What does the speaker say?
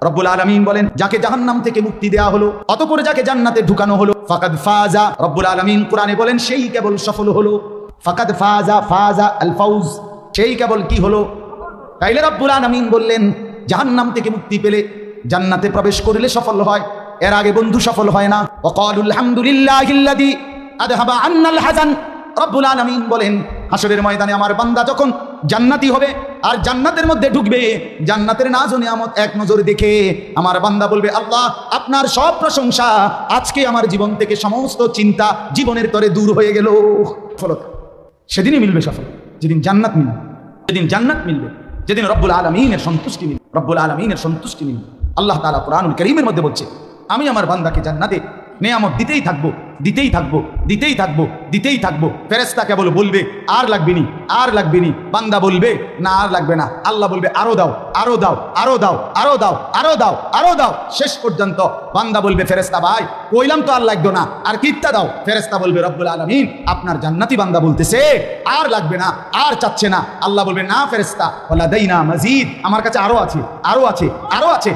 রব্বুল আলামিন বলেন, যাকে জাহান্নাম থেকে মুক্তি দেয়া হলো, অতঃপর যাকে জান্নাতে ঢুকানো হলো, ফাকাদ ফাজা, রব্বুল আলামিন কোরআনে বলেন সেই কেবল সফল হলো। ফাকাদ ফাজা, ফাজা আল ফাউজ, সেই কেবল কি হলো? তাইলে রব্বুল আলামিন বললেন জাহান্নাম থেকে মুক্তি পেলে জান্নাতে প্রবেশ করলে সফল হয়, এর আগে বন্ধু সফল হয় না। ওয়াকালুল হামদুলিল্লাহিল্লাযী আযহাবা আন্নাল হাযান, রব্বুল আলামিন বলেন হাসরের ময়দানে আমার বান্দা যখন জান্নাতি হবে আর জান্নাতের মধ্যে ঢুকবে, জান্নাতের নাজ ও নিয়ামত এক নজর দেখে আমার বান্দা বলবে, আল্লাহ আপনার সব প্রশংসা, আজকে আমার জীবন থেকে সমস্ত চিন্তা জীবনের তরে দূর হয়ে গেল। সফলতা সেদিনই মিলবে, সফল যেদিন জান্নাত মিলবে, যেদিন জান্নাত মিলবে, যেদিন রব্বুল আলামিনের সন্তুষ্টি মিলবে, রব্বুল আলামিনের সন্তুষ্টি মিলবে। আল্লাহ তাআলা কোরআনুল কারীমের মধ্যে বলছে, আমি আমার বান্দাকে জান্নাতে নেয়ামত দিতেই থাকবো, দিতেই থাকবো, দিতেই থাকবো, দিতেই থাকবো। ফেরেশতা কেবল বলবে আর লাগবে নি, আর লাগবে নি। বান্দা বলবে না আর লাগবে না। আল্লাহ বলবে আরো দাও, আরো দাও, আরো দাও, আরো দাও, আরো দাও, আরো দাও। শেষ পর্যন্ত বান্দা বলবে, ফেরেশতা ভাই কইলাম তো আর লাগবে না, আর কিত্তা দাও। ফেরেশতা বলবে, রব্বুল আলামিন আপনার জান্নাতি বান্দা বলতেছে আর লাগবে না, আর চাচ্ছে না। আল্লাহ বলবে, না ফেরেশতা, ওয়ালাদাইনা মাজিদ, আমার কাছে আরো আছে, আরো আছে, আরো আছে,